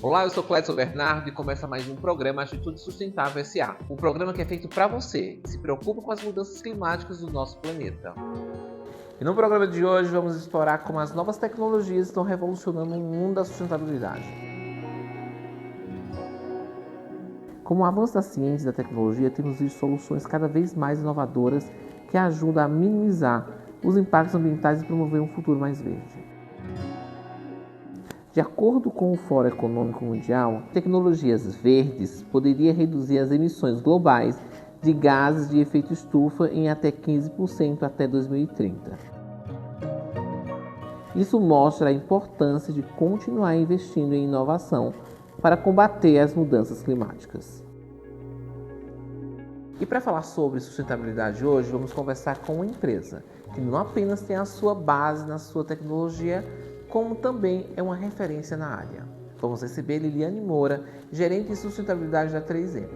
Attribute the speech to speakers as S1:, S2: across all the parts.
S1: Olá, eu sou Clécio Bernardo e começa mais um programa Atitude Sustentável SA. Um programa que é feito para você, que se preocupa com as mudanças climáticas do nosso planeta. E no programa de hoje vamos explorar como as novas tecnologias estão revolucionando o mundo da sustentabilidade. Com o avanço da ciência e da tecnologia, temos visto soluções cada vez mais inovadoras que ajudam a minimizar os impactos ambientais e promover um futuro mais verde. De acordo com o Fórum Econômico Mundial, tecnologias verdes poderiam reduzir as emissões globais de gases de efeito estufa em até 15% até 2030. Isso mostra a importância de continuar investindo em inovação para combater as mudanças climáticas. E para falar sobre sustentabilidade hoje, vamos conversar com uma empresa que não apenas tem a sua base na sua tecnologia, como também é uma referência na área. Vamos receber Liliane Moura, gerente de sustentabilidade da 3M.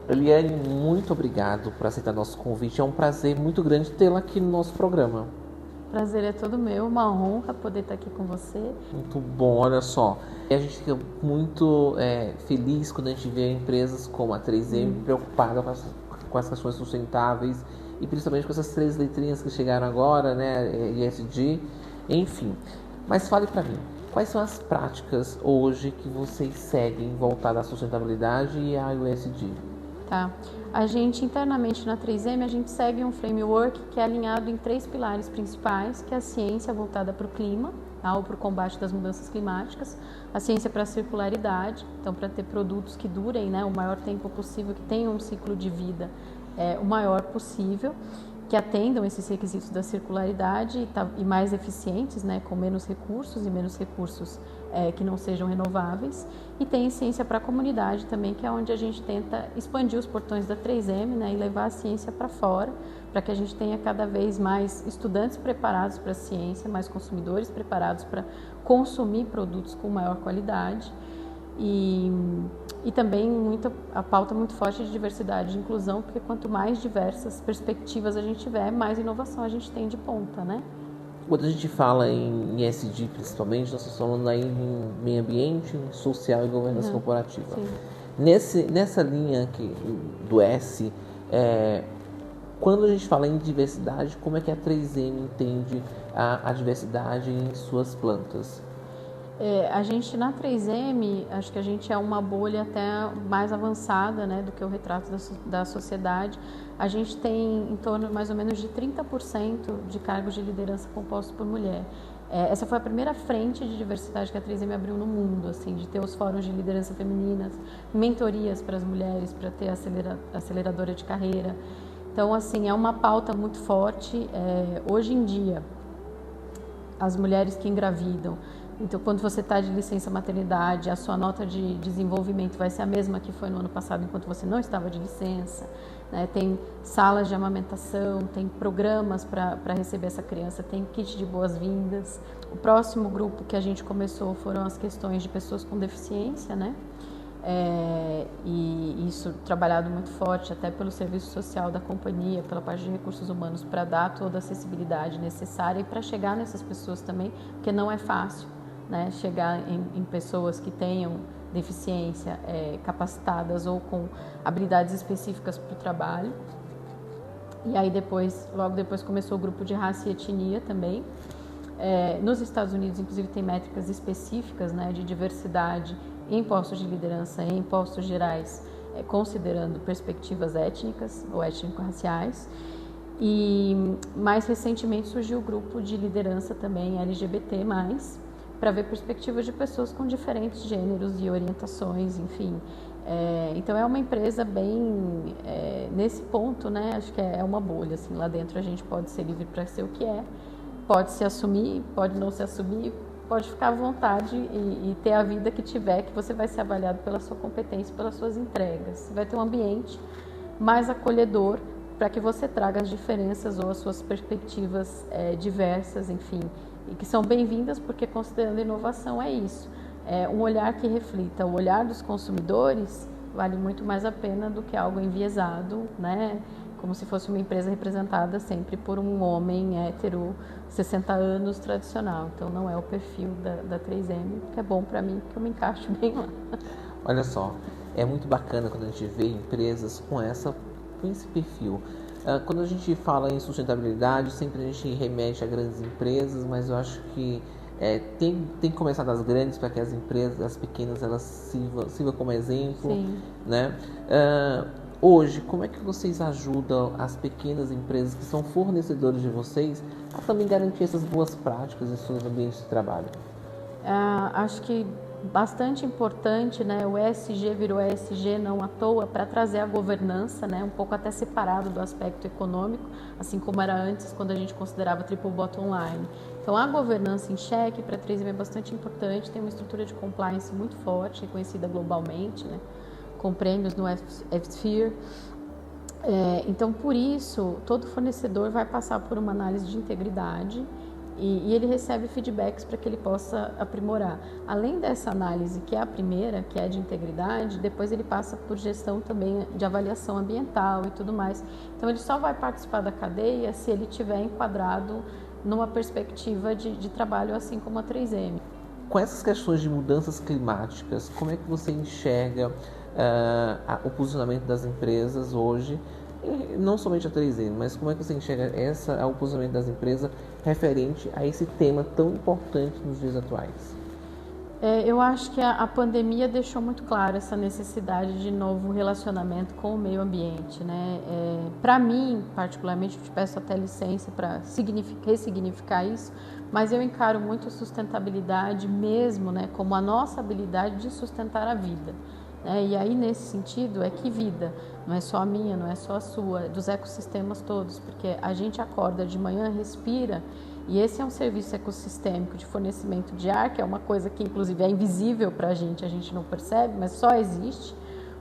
S1: Liliane, muito obrigado por aceitar nosso convite. É um prazer muito grande tê-la aqui no nosso programa.
S2: Prazer é todo meu, uma honra poder estar aqui com você.
S1: Muito bom, olha só. A gente fica muito feliz quando a gente vê empresas como a 3M preocupada com as questões sustentáveis e principalmente com essas 3 letrinhas que chegaram agora, né, ESG, enfim. Mas fale para mim, quais são as práticas hoje que vocês seguem voltadas à sustentabilidade e à ESG?
S2: Tá. A gente internamente na 3M, a gente segue um framework que é alinhado em 3 pilares principais, que é a ciência voltada para o clima, tá? Ou para o combate das mudanças climáticas, a ciência para a circularidade, então para ter produtos que durem, né, o maior tempo possível, que tenham um ciclo de vida o maior possível, que atendam esses requisitos da circularidade e mais eficientes, né, com menos recursos que não sejam renováveis. E tem ciência para a comunidade também, que é onde a gente tenta expandir os portões da 3M, né, e levar a ciência para fora, para que a gente tenha cada vez mais estudantes preparados para a ciência, mais consumidores preparados para consumir produtos com maior qualidade. E também a pauta muito forte de diversidade e inclusão, porque quanto mais diversas perspectivas a gente tiver, mais inovação a gente tem de ponta, né?
S1: Quando a gente fala em ESG, principalmente, nós estamos falando aí em meio ambiente, social e governança corporativa. Nessa linha do S, quando a gente fala em diversidade, como é que a 3M entende a diversidade em suas plantas?
S2: A gente na 3M, acho que a gente é uma bolha até mais avançada, né, do que o retrato da sociedade. A gente tem em torno mais ou menos de 30% de cargos de liderança compostos por mulher. Essa foi a primeira frente de diversidade que a 3M abriu no mundo, assim, de ter os fóruns de liderança femininas, mentorias para as mulheres, para ter aceleradora de carreira. Então, assim, é uma pauta muito forte. Hoje em dia, as mulheres que engravidam, então, quando você está de licença maternidade, a sua nota de desenvolvimento vai ser a mesma que foi no ano passado, enquanto você não estava de licença, né? Tem salas de amamentação, tem programas para receber essa criança, tem kit de boas-vindas. O próximo grupo que a gente começou foram as questões de pessoas com deficiência, né? E isso trabalhado muito forte até pelo serviço social da companhia, pela parte de recursos humanos, para dar toda a acessibilidade necessária e para chegar nessas pessoas também, porque não é fácil, né, chegar em pessoas que tenham deficiência, capacitadas ou com habilidades específicas para o trabalho. E aí logo depois começou o grupo de raça e etnia também. Nos Estados Unidos, inclusive, tem métricas específicas, né, de diversidade em postos de liderança, em postos gerais, considerando perspectivas étnicas ou étnico-raciais. E mais recentemente surgiu o grupo de liderança também LGBT+, para ver perspectivas de pessoas com diferentes gêneros e orientações, enfim. Então é uma empresa bem nesse ponto, né? Acho que é uma bolha, assim, lá dentro a gente pode ser livre para ser o que é, pode se assumir, pode não se assumir, pode ficar à vontade e ter a vida que tiver, que você vai ser avaliado pela sua competência, pelas suas entregas. Você vai ter um ambiente mais acolhedor para que você traga as diferenças ou as suas perspectivas diversas, enfim, e que são bem-vindas, porque considerando inovação é isso. Um olhar que reflita o olhar dos consumidores vale muito mais a pena do que algo enviesado, né? Como se fosse uma empresa representada sempre por um homem hétero, 60 anos, tradicional. Então não é o perfil da 3M, que é bom para mim, porque eu me encaixo bem lá.
S1: Olha só, é muito bacana quando a gente vê empresas com esse perfil. Quando a gente fala em sustentabilidade, sempre a gente remete a grandes empresas, mas eu acho que tem que começar das grandes para que as empresas, as pequenas, elas sirvam como exemplo.
S2: Sim.
S1: Né? Hoje, como é que vocês ajudam as pequenas empresas que são fornecedores de vocês a também garantir essas boas práticas em seus ambientes de trabalho?
S2: Acho que bastante importante, né? O ESG virou ESG não à toa para trazer a governança, né? Um pouco até separado do aspecto econômico, assim como era antes quando a gente considerava triple bottom line. Então a governança em cheque para a 3M é bastante importante, tem uma estrutura de compliance muito forte, reconhecida globalmente, né? Com prêmios no F-Sphere. Então por isso todo fornecedor vai passar por uma análise de integridade e ele recebe feedbacks para que ele possa aprimorar. Além dessa análise, que é a primeira, que é de integridade, depois ele passa por gestão também de avaliação ambiental e tudo mais. Então ele só vai participar da cadeia se ele estiver enquadrado numa perspectiva de trabalho assim como a 3M.
S1: Com essas questões de mudanças climáticas, como é que você enxerga o posicionamento das empresas hoje? Não somente a 3M, mas como é que você enxerga o posicionamento das empresas referente a esse tema tão importante nos dias atuais?
S2: Eu acho que a pandemia deixou muito claro essa necessidade de novo relacionamento com o meio ambiente, né? Para mim, particularmente, eu te peço até licença para ressignificar isso, mas eu encaro muito a sustentabilidade mesmo, né, como a nossa habilidade de sustentar a vida. E aí, nesse sentido, que vida, não é só a minha, não é só a sua, é dos ecossistemas todos, porque a gente acorda de manhã, respira, e esse é um serviço ecossistêmico de fornecimento de ar, que é uma coisa que, inclusive, é invisível para a gente não percebe, mas só existe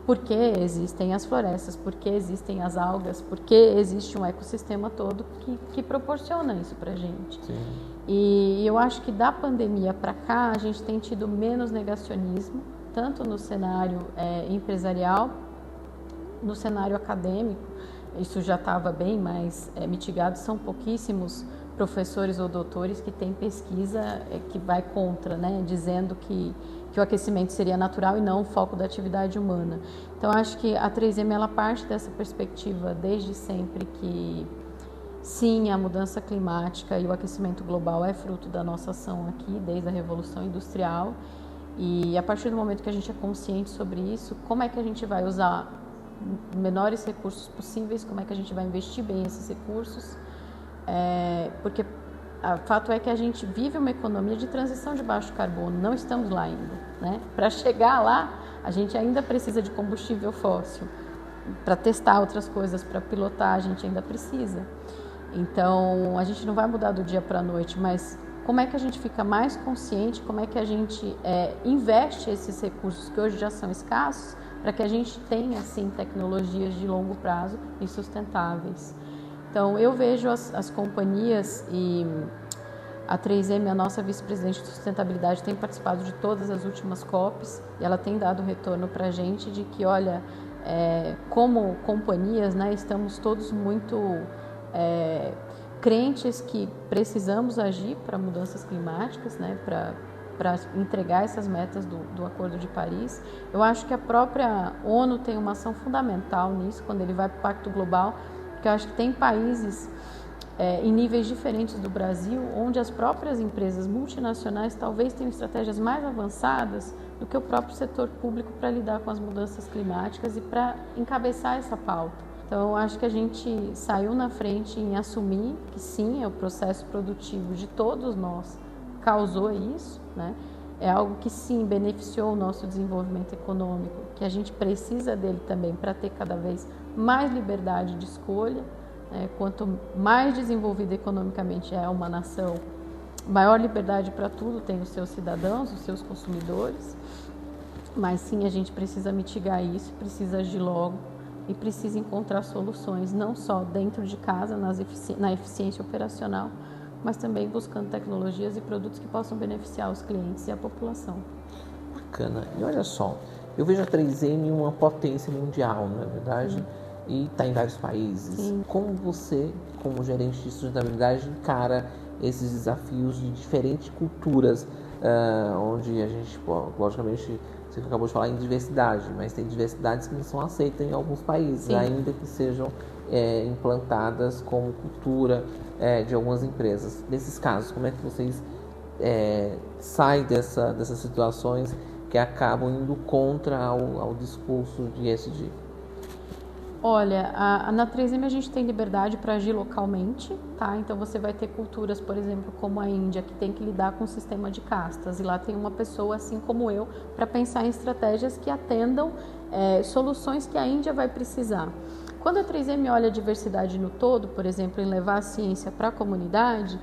S2: porque existem as florestas, porque existem as algas, porque existe um ecossistema todo que proporciona isso para a gente.
S1: Sim.
S2: E eu acho que da pandemia para cá, a gente tem tido menos negacionismo, tanto no cenário empresarial, no cenário acadêmico, isso já estava bem mais mitigado, são pouquíssimos professores ou doutores que têm pesquisa que vai contra, né, dizendo que o aquecimento seria natural e não o foco da atividade humana. Então, acho que a 3M ela parte dessa perspectiva desde sempre que, sim, a mudança climática e o aquecimento global é fruto da nossa ação aqui, desde a Revolução Industrial. E a partir do momento que a gente é consciente sobre isso, como é que a gente vai usar menores recursos possíveis, como é que a gente vai investir bem esses recursos, porque o fato é que a gente vive uma economia de transição de baixo carbono, não estamos lá ainda, né? Para chegar lá, a gente ainda precisa de combustível fóssil, para testar outras coisas, para pilotar, a gente ainda precisa. Então, a gente não vai mudar do dia para a noite, mas como é que a gente fica mais consciente, como é que a gente investe esses recursos que hoje já são escassos, para que a gente tenha, sim, tecnologias de longo prazo e sustentáveis. Então, eu vejo as companhias e a 3M, a nossa vice-presidente de sustentabilidade, tem participado de todas as últimas COPs e ela tem dado retorno para a gente de que, olha, como companhias, né, estamos todos muito crentes que precisamos agir para mudanças climáticas, né, para entregar essas metas do Acordo de Paris. Eu acho que a própria ONU tem uma ação fundamental nisso, quando ele vai para o Pacto Global, porque eu acho que tem países em níveis diferentes do Brasil, onde as próprias empresas multinacionais talvez tenham estratégias mais avançadas do que o próprio setor público para lidar com as mudanças climáticas e para encabeçar essa pauta. Então, eu acho que a gente saiu na frente em assumir que sim, o processo produtivo de todos nós causou isso, né? É algo que sim, beneficiou o nosso desenvolvimento econômico, que a gente precisa dele também para ter cada vez mais liberdade de escolha. Quanto mais desenvolvida economicamente é uma nação, maior liberdade para tudo tem os seus cidadãos, os seus consumidores. Mas sim, a gente precisa mitigar isso, precisa agir logo e precisa encontrar soluções não só dentro de casa, na eficiência operacional, mas também buscando tecnologias e produtos que possam beneficiar os clientes e a população.
S1: Bacana. E olha só, eu vejo a 3M uma potência mundial, não é verdade? Sim. E está em vários países.
S2: Sim.
S1: Como você, como gerente de sustentabilidade, encara esses desafios de diferentes culturas, onde a gente, logicamente, você acabou de falar em diversidade, mas tem diversidades que não são aceitas em alguns países, sim, ainda que sejam implantadas como cultura de algumas empresas. Nesses casos, como é que vocês saem dessas situações que acabam indo contra ao discurso de ESG?
S2: Olha, na 3M a gente tem liberdade para agir localmente, tá? Então você vai ter culturas, por exemplo, como a Índia, que tem que lidar com o sistema de castas, e lá tem uma pessoa assim como eu para pensar em estratégias que atendam soluções que a Índia vai precisar. Quando a 3M olha a diversidade no todo, por exemplo, em levar a ciência para a comunidade,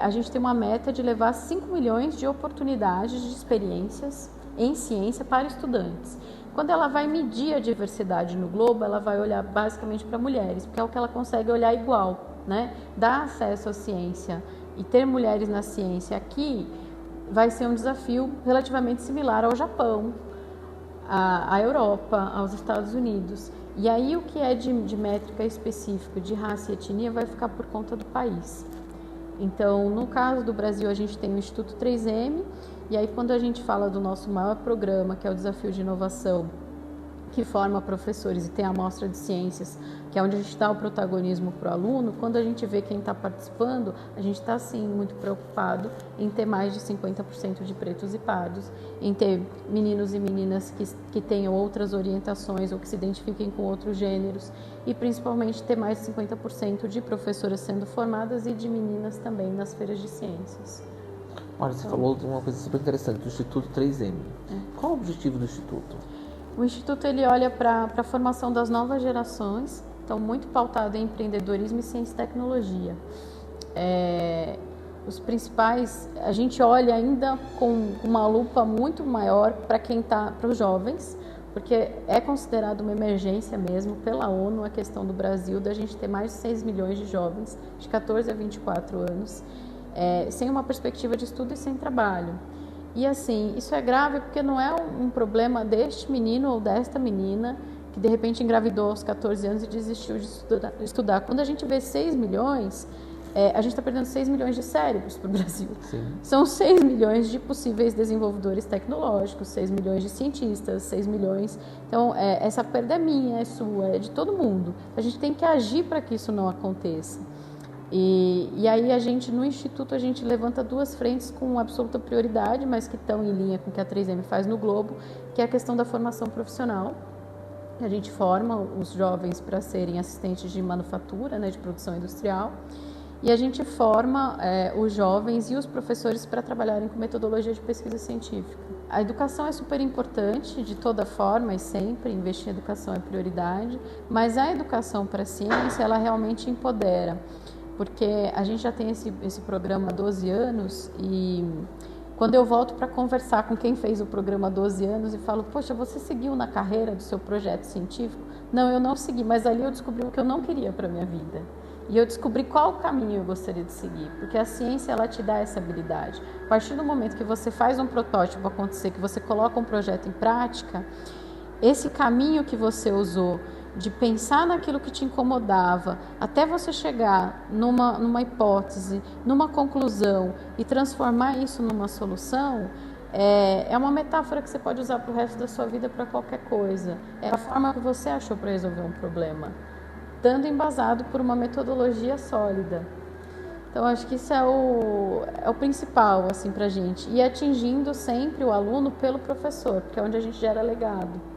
S2: a gente tem uma meta de levar 5 milhões de oportunidades de experiências em ciência para estudantes. Quando ela vai medir a diversidade no globo, ela vai olhar basicamente para mulheres, porque é o que ela consegue olhar igual, né? Dar acesso à ciência e ter mulheres na ciência aqui vai ser um desafio relativamente similar ao Japão, à Europa, aos Estados Unidos. E aí o que é de métrica específica de raça e etnia vai ficar por conta do país. Então, no caso do Brasil, a gente tem o Instituto 3M, e aí quando a gente fala do nosso maior programa, que é o Desafio de Inovação, que forma professores e tem a amostra de ciências, que é onde a gente dá o protagonismo para o aluno, quando a gente vê quem está participando, a gente está sim muito preocupado em ter mais de 50% de pretos e pardos, em ter meninos e meninas que tenham outras orientações ou que se identifiquem com outros gêneros, e principalmente ter mais de 50% de professoras sendo formadas e de meninas também nas feiras de ciências.
S1: Olha, você falou de uma coisa super interessante, do Instituto 3M. Qual o objetivo do Instituto?
S2: O Instituto ele olha para a formação das novas gerações, então muito pautado em empreendedorismo e ciência e tecnologia. Os principais, a gente olha ainda com uma lupa muito maior para para os jovens, porque é considerado uma emergência mesmo pela ONU a questão do Brasil da gente ter mais de 6 milhões de jovens de 14 a 24 anos, sem uma perspectiva de estudo e sem trabalho. E assim, isso é grave porque não é um problema deste menino ou desta menina que de repente engravidou aos 14 anos e desistiu de estudar. Quando a gente vê 6 milhões, a gente está perdendo 6 milhões de cérebros para o Brasil. Sim. São 6 milhões de possíveis desenvolvedores tecnológicos, 6 milhões de cientistas, 6 milhões... Então, essa perda é minha, é sua, é de todo mundo. A gente tem que agir para que isso não aconteça. E aí a gente, no Instituto, a gente levanta duas frentes com absoluta prioridade, mas que estão em linha com o que a 3M faz no Globo, que é a questão da formação profissional. A gente forma os jovens para serem assistentes de manufatura, né, de produção industrial, e a gente forma os jovens e os professores para trabalharem com metodologia de pesquisa científica. A educação é super importante, de toda forma e sempre, investir em educação é prioridade, mas a educação para a ciência, ela realmente empodera. Porque a gente já tem esse programa há 12 anos e quando eu volto para conversar com quem fez o programa há 12 anos e falo, poxa, você seguiu na carreira do seu projeto científico? Não, eu não segui, mas ali eu descobri o que eu não queria para a minha vida. E eu descobri qual caminho eu gostaria de seguir, porque a ciência ela te dá essa habilidade. A partir do momento que você faz um protótipo acontecer, que você coloca um projeto em prática, esse caminho que você usou de pensar naquilo que te incomodava, até você chegar numa hipótese, numa conclusão e transformar isso numa solução, é uma metáfora que você pode usar para o resto da sua vida para qualquer coisa. É a forma que você achou para resolver um problema, estando embasado por uma metodologia sólida. Então, acho que isso é o principal assim, para a gente. E atingindo sempre o aluno pelo professor, porque é onde a gente gera legado.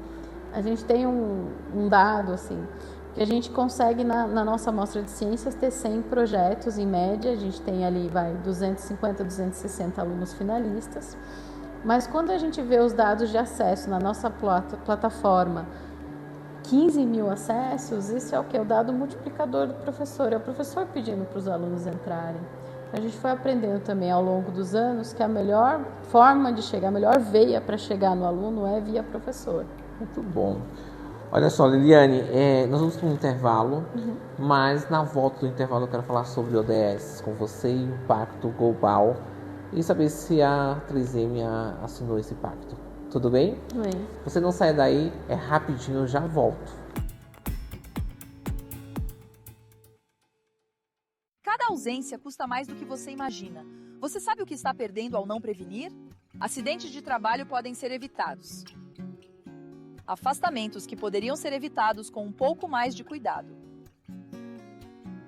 S2: A gente tem um dado, assim, que a gente consegue, na nossa amostra de ciências, ter 100 projetos, em média. A gente tem ali, 250, 260 alunos finalistas. Mas quando a gente vê os dados de acesso na nossa plataforma, 15 mil acessos, isso é o quê? O dado multiplicador do professor. É o professor pedindo para os alunos entrarem. A gente foi aprendendo também ao longo dos anos que a melhor forma de chegar, a melhor veia para chegar no aluno é via professor.
S1: Muito bom. Olha só, Liliane, nós vamos para um intervalo, mas na volta do intervalo eu quero falar sobre ODS com você e o Pacto Global e saber se a 3M assinou esse pacto. Tudo bem?
S2: Tudo bem.
S1: Você não sai daí, é rapidinho, eu já volto.
S3: Cada ausência custa mais do que você imagina. Você sabe o que está perdendo ao não prevenir? Acidentes de trabalho podem ser evitados. Afastamentos que poderiam ser evitados com um pouco mais de cuidado.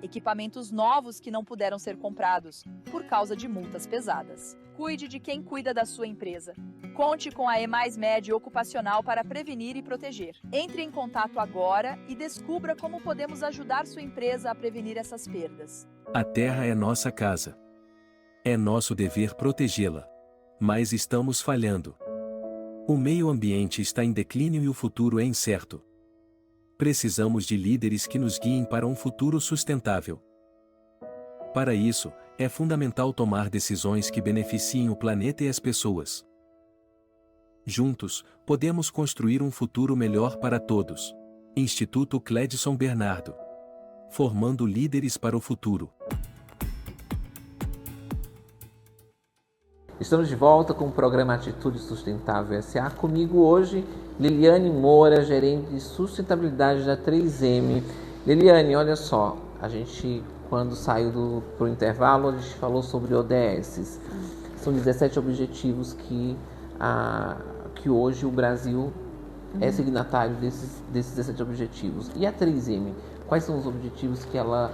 S3: Equipamentos novos que não puderam ser comprados por causa de multas pesadas. Cuide de quem cuida da sua empresa. Conte com a EMAIS-MED Ocupacional para prevenir e proteger. Entre em contato agora e descubra como podemos ajudar sua empresa a prevenir essas perdas.
S4: A terra é nossa casa. É nosso dever protegê-la. Mas estamos falhando. O meio ambiente está em declínio e o futuro é incerto. Precisamos de líderes que nos guiem para um futuro sustentável. Para isso, é fundamental tomar decisões que beneficiem o planeta e as pessoas. Juntos, podemos construir um futuro melhor para todos. Instituto Cledson Bernardo. Formando líderes para o futuro.
S1: Estamos de volta com o programa Atitude Sustentável S.A. Comigo hoje, Liliane Moura, gerente de sustentabilidade da 3M. Liliane, olha só, a gente, quando saiu pro intervalo, a gente falou sobre ODS. São 17 objetivos que hoje o Brasil é signatário desses 17 objetivos. E a 3M, quais são os objetivos que ela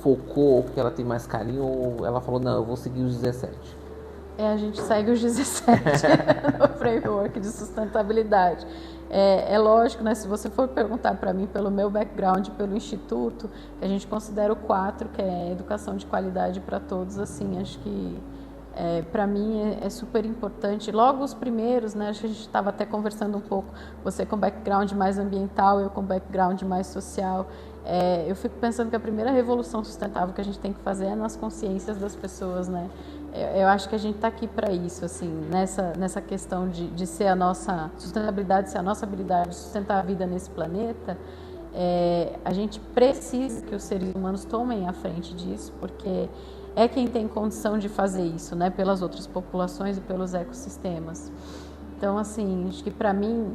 S1: focou, que ela tem mais carinho, ou ela falou, não, eu vou seguir os 17?
S2: A gente segue os 17 no framework de sustentabilidade. É lógico, né, se você for perguntar para mim pelo meu background, pelo Instituto, que a gente considera o 4, que é educação de qualidade para todos, assim, acho que para mim é super importante. Logo os primeiros, né, acho que a gente estava até conversando um pouco, você com background mais ambiental, eu com background mais social. Eu fico pensando que a primeira revolução sustentável que a gente tem que fazer é nas consciências das pessoas, né? Eu acho que a gente está aqui para isso, assim, nessa questão de ser a nossa sustentabilidade, ser a nossa habilidade de sustentar a vida nesse planeta. A gente precisa que os seres humanos tomem a frente disso, porque é quem tem condição de fazer isso, né? Pelas outras populações e pelos ecossistemas. Então, assim, acho que para mim,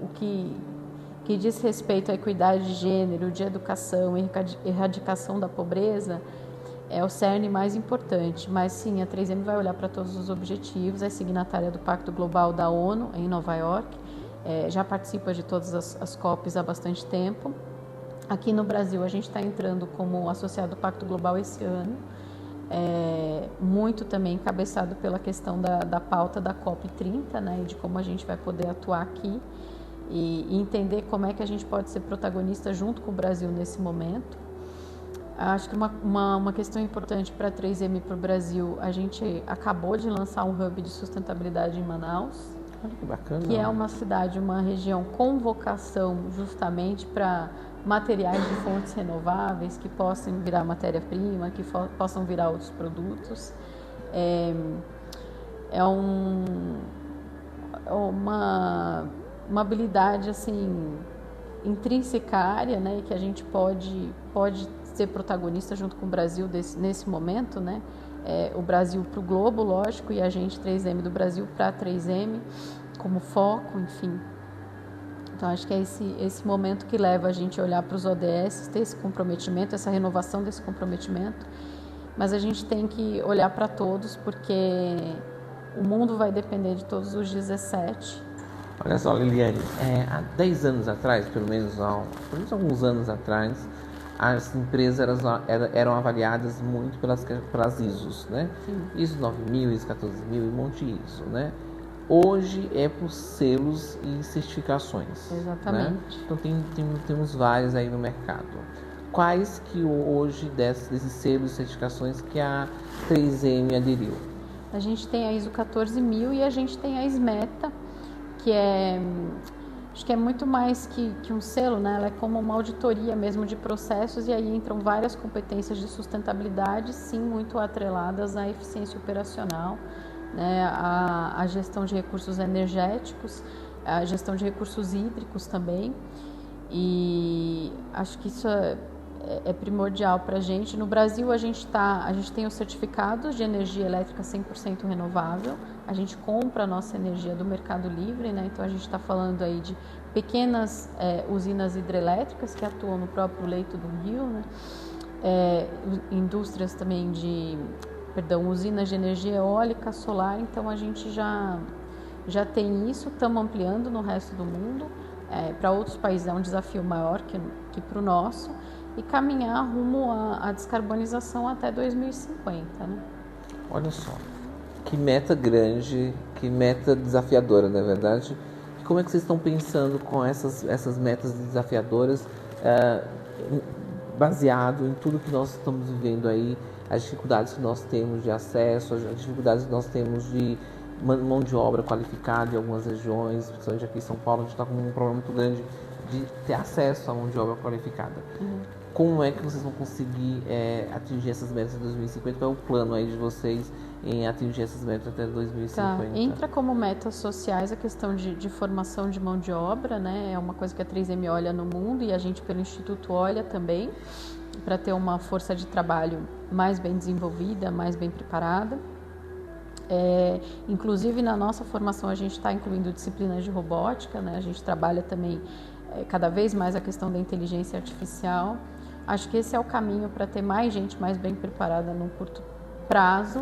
S2: o que diz respeito à equidade de gênero, de educação, erradicação da pobreza, é o cerne mais importante. Mas sim, a 3M vai olhar para todos os objetivos, é signatária do Pacto Global da ONU em Nova York, já participa de todas as COPs há bastante tempo. Aqui no Brasil a gente está entrando como associado ao Pacto Global esse ano, muito também encabeçado pela questão da pauta da COP30, né, e de como a gente vai poder atuar aqui e entender como é que a gente pode ser protagonista junto com o Brasil nesse momento. Acho que uma questão importante para a 3M e para o Brasil, a gente acabou de lançar um hub de sustentabilidade em Manaus.
S1: Olha que bacana.
S2: Que é uma cidade, uma região com vocação justamente para materiais de fontes renováveis que possam virar matéria-prima, que possam virar outros produtos. Uma habilidade assim intrinsecária, né, que a gente pode ser protagonista junto com o Brasil nesse momento, né? O Brasil para o globo, lógico, e a gente 3M do Brasil para a 3M como foco, enfim. Então acho que é esse momento que leva a gente a olhar para os ODS, ter esse comprometimento, essa renovação desse comprometimento, mas a gente tem que olhar para todos, porque o mundo vai depender de todos os 17.
S1: Olha só, Liliane, há 10 anos atrás, pelo menos alguns anos atrás, as empresas eram avaliadas muito pelas ISOs, né? Sim. ISO 9000, ISO 14000 e um monte de ISO, né? Hoje é por selos e certificações.
S2: Exatamente.
S1: Né? Então temos vários aí no mercado. Quais que hoje desses selos e certificações que a 3M aderiu?
S2: A gente tem a ISO 14000 e a gente tem a SMETA, que acho que é muito mais que um selo, né? Ela é como uma auditoria mesmo de processos, e aí entram várias competências de sustentabilidade, sim, muito atreladas à eficiência operacional, né? A gestão de recursos energéticos a gestão de recursos hídricos também, e acho que isso é primordial para a gente. No Brasil, a gente tem os certificados de energia elétrica 100% renovável, a gente compra a nossa energia do Mercado Livre, né? Então a gente está falando aí de pequenas usinas hidrelétricas que atuam no próprio leito do rio, né? Indústrias também usinas de energia eólica, solar. Então a gente já tem isso, estamos ampliando no resto do mundo. Para outros países é um desafio maior que para o nosso, e caminhar rumo à descarbonização até 2050, né?
S1: Olha só, que meta grande, que meta desafiadora, não é verdade? E como é que vocês estão pensando com essas metas desafiadoras, baseado em tudo que nós estamos vivendo aí, as dificuldades que nós temos de acesso, as dificuldades que nós temos de mão de obra qualificada em algumas regiões, principalmente aqui em São Paulo, a gente está com um problema muito grande de ter acesso à mão de obra qualificada. Como é que vocês vão conseguir atingir essas metas em 2050? Qual é o plano aí de vocês em atingir essas metas até 2050?
S2: Entra como metas sociais a questão de formação de mão de obra, né? É uma coisa que a 3M olha no mundo e a gente pelo Instituto olha também, para ter uma força de trabalho mais bem desenvolvida, mais bem preparada. Inclusive na nossa formação a gente está incluindo disciplinas de robótica, né? A gente trabalha também cada vez mais a questão da inteligência artificial. Acho que esse é o caminho para ter mais gente mais bem preparada num curto prazo.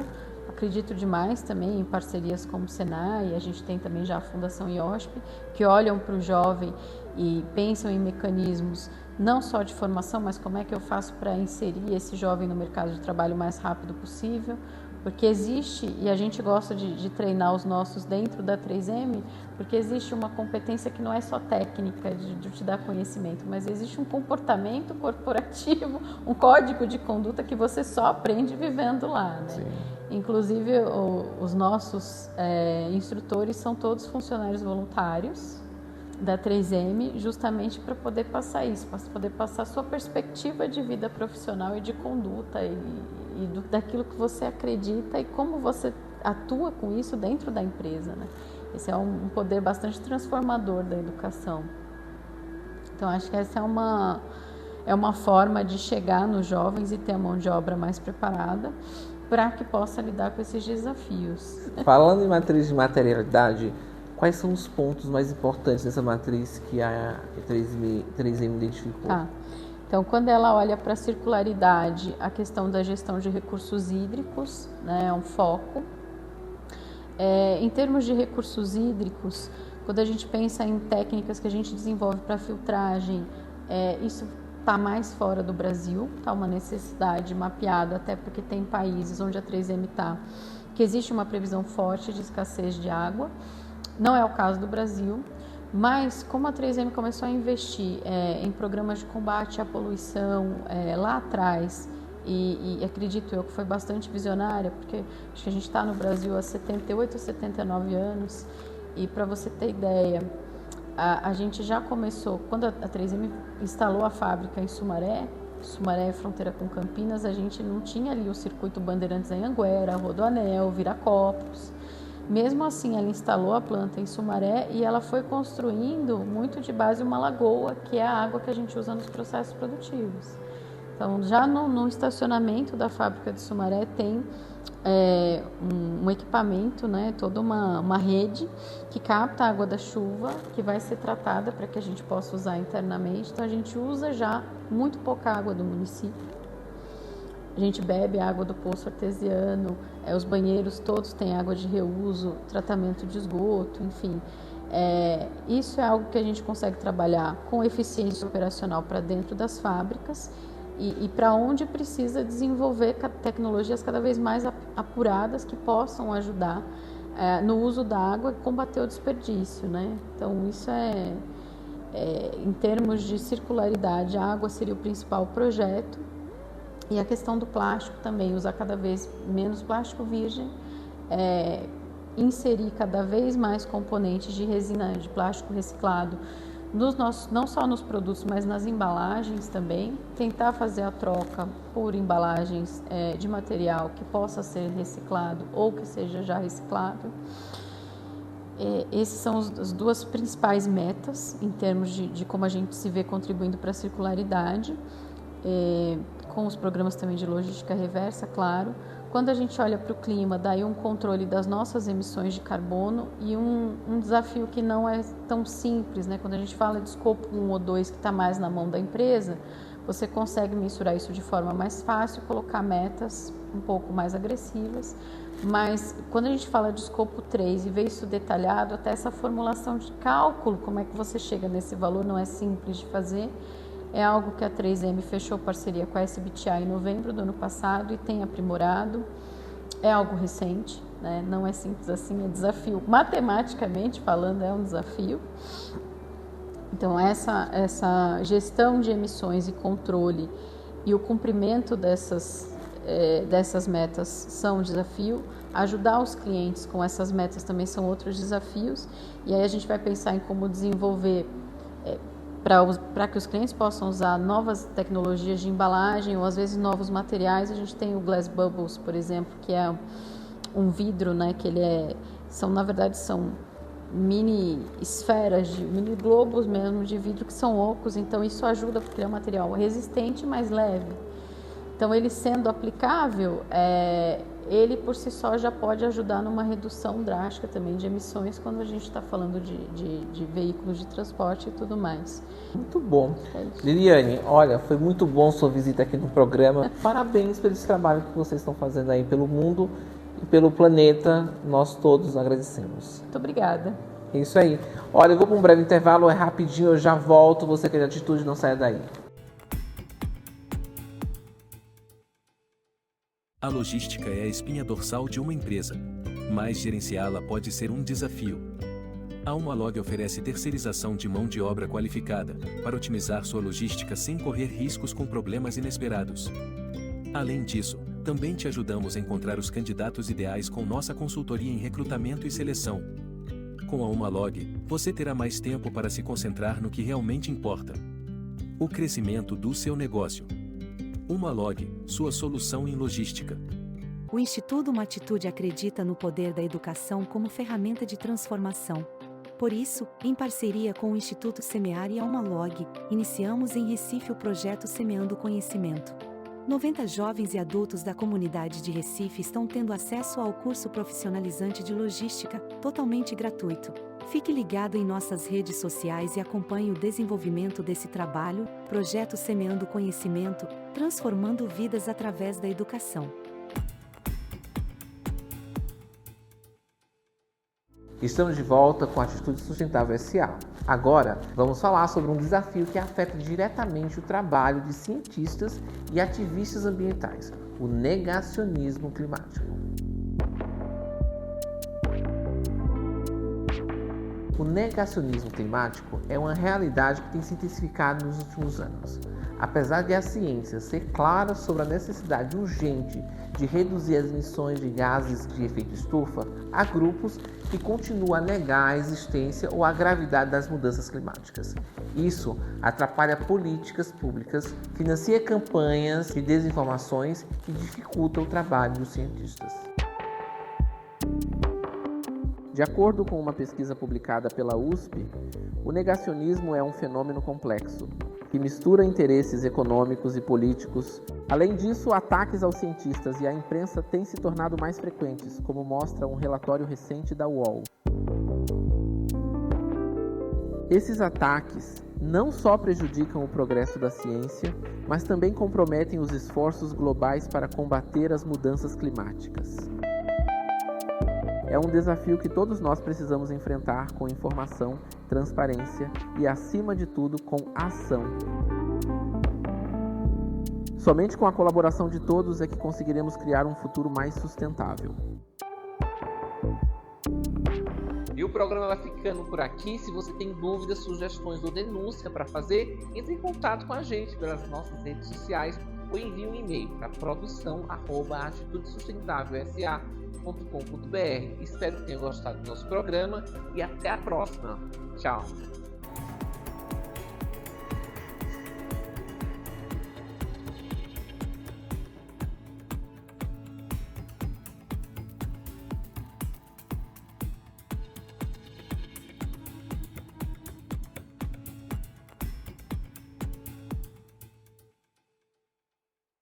S2: Acredito demais também em parcerias como o Senai, a gente tem também já a Fundação IOSP, que olham para o jovem e pensam em mecanismos não só de formação, mas como é que eu faço para inserir esse jovem no mercado de trabalho o mais rápido possível. Porque existe, e a gente gosta de treinar os nossos dentro da 3M, porque existe uma competência que não é só técnica de te dar conhecimento, mas existe um comportamento corporativo, um código de conduta que você só aprende vivendo lá, né?
S1: Sim.
S2: Inclusive, os nossos instrutores são todos funcionários voluntários da 3M, justamente para poder passar isso, para poder passar a sua perspectiva de vida profissional e de conduta daquilo que você acredita e como você atua com isso dentro da empresa, né? Esse é um poder bastante transformador da educação. Então, acho que essa é uma forma de chegar nos jovens e ter a mão de obra mais preparada para que possa lidar com esses desafios.
S1: Falando em matriz de materialidade, quais são os pontos mais importantes dessa matriz que a 3M identificou?
S2: Então, quando ela olha para a circularidade, a questão da gestão de recursos hídricos, né, é um foco. Em termos de recursos hídricos, quando a gente pensa em técnicas que a gente desenvolve para filtragem, isso está mais fora do Brasil, está uma necessidade mapeada, até porque tem países onde a 3M está, que existe uma previsão forte de escassez de água. Não é o caso do Brasil, mas como a 3M começou a investir em programas de combate à poluição lá atrás, e acredito eu que foi bastante visionária, porque acho que a gente está no Brasil há 78 ou 79 anos, e para você ter ideia, a gente já começou, quando a 3M instalou a fábrica em Sumaré é fronteira com Campinas, a gente não tinha ali o circuito Bandeirantes em Anhanguera, Rodoanel, Viracopos. Mesmo assim, ela instalou a planta em Sumaré e ela foi construindo muito de base uma lagoa, que é a água que a gente usa nos processos produtivos. Então, já no estacionamento da fábrica de Sumaré tem um equipamento, né, toda uma rede que capta a água da chuva, que vai ser tratada para que a gente possa usar internamente. Então, a gente usa já muito pouca água do município. A gente bebe a água do poço artesiano, os banheiros todos têm água de reuso, tratamento de esgoto, enfim. Isso é algo que a gente consegue trabalhar com eficiência operacional para dentro das fábricas e para onde precisa desenvolver tecnologias cada vez mais apuradas que possam ajudar no uso da água e combater o desperdício, né? Então, isso em termos de circularidade, a água seria o principal projeto. E a questão do plástico também, usar cada vez menos plástico virgem, inserir cada vez mais componentes de resina de plástico reciclado não só nos produtos, mas nas embalagens também. Tentar fazer a troca por embalagens de material que possa ser reciclado ou que seja já reciclado. Esses são as duas principais metas em termos de como a gente se vê contribuindo para a circularidade, com os programas também de logística reversa, claro. Quando a gente olha para o clima, daí um controle das nossas emissões de carbono e um desafio que não é tão simples, né? Quando a gente fala de escopo 1 ou 2, que está mais na mão da empresa, você consegue mensurar isso de forma mais fácil, colocar metas um pouco mais agressivas, mas quando a gente fala de escopo 3 e vê isso detalhado, até essa formulação de cálculo, como é que você chega nesse valor, não é simples de fazer. É algo que a 3M fechou parceria com a SBTi em novembro do ano passado e tem aprimorado. É algo recente, né? Não é simples assim, é desafio. Matematicamente falando, é um desafio. Então, essa gestão de emissões e controle e o cumprimento dessas metas são um desafio. Ajudar os clientes com essas metas também são outros desafios. E aí a gente vai pensar em como desenvolver para que os clientes possam usar novas tecnologias de embalagem ou às vezes novos materiais. A gente tem o Glass Bubbles, por exemplo, que é um vidro, né, que na verdade são mini esferas, mini globos mesmo de vidro que são ocos, então isso ajuda porque ele é um material resistente, mas leve. Então ele sendo aplicável, ele por si só já pode ajudar numa redução drástica também de emissões quando a gente está falando de veículos de transporte e tudo mais.
S1: Muito bom. Liliane, olha, foi muito bom sua visita aqui no programa. Parabéns pelo trabalho que vocês estão fazendo aí pelo mundo e pelo planeta. Nós todos agradecemos.
S2: Muito obrigada.
S1: É isso aí. Olha, eu vou para um breve intervalo, é rapidinho, eu já volto. Você que é de atitude, não saia daí.
S4: A logística é a espinha dorsal de uma empresa, mas gerenciá-la pode ser um desafio. A Humalog oferece terceirização de mão de obra qualificada para otimizar sua logística sem correr riscos com problemas inesperados. Além disso, também te ajudamos a encontrar os candidatos ideais com nossa consultoria em recrutamento e seleção. Com a Humalog, você terá mais tempo para se concentrar no que realmente importa: o crescimento do seu negócio. Humalog, sua solução em logística.
S5: O Instituto Uma Atitude acredita no poder da educação como ferramenta de transformação. Por isso, em parceria com o Instituto Semear e a Humalog, iniciamos em Recife o projeto Semeando Conhecimento. 90 jovens e adultos da comunidade de Recife estão tendo acesso ao curso profissionalizante de logística, totalmente gratuito. Fique ligado em nossas redes sociais e acompanhe o desenvolvimento desse trabalho, projeto Semeando Conhecimento, transformando vidas através da educação.
S1: Estamos de volta com a Atitude Sustentável S.A. Agora, vamos falar sobre um desafio que afeta diretamente o trabalho de cientistas e ativistas ambientais: o negacionismo climático. O negacionismo climático é uma realidade que tem se intensificado nos últimos anos. Apesar de a ciência ser clara sobre a necessidade urgente de reduzir as emissões de gases de efeito estufa, há grupos que continuam a negar a existência ou a gravidade das mudanças climáticas. Isso atrapalha políticas públicas, financia campanhas de desinformações e dificulta o trabalho dos cientistas. De acordo com uma pesquisa publicada pela USP, o negacionismo é um fenômeno complexo, que mistura interesses econômicos e políticos. Além disso, ataques aos cientistas e à imprensa têm se tornado mais frequentes, como mostra um relatório recente da UOL. Esses ataques não só prejudicam o progresso da ciência, mas também comprometem os esforços globais para combater as mudanças climáticas. É um desafio que todos nós precisamos enfrentar com informação, transparência e, acima de tudo, com ação. Somente com a colaboração de todos é que conseguiremos criar um futuro mais sustentável. E o programa vai ficando por aqui. Se você tem dúvidas, sugestões ou denúncia para fazer, entre em contato com a gente pelas nossas redes sociais ou envie um e-mail para produção@atitudesustentávelsa.com.br. Espero que tenham gostado do nosso programa e até a próxima. Tchau!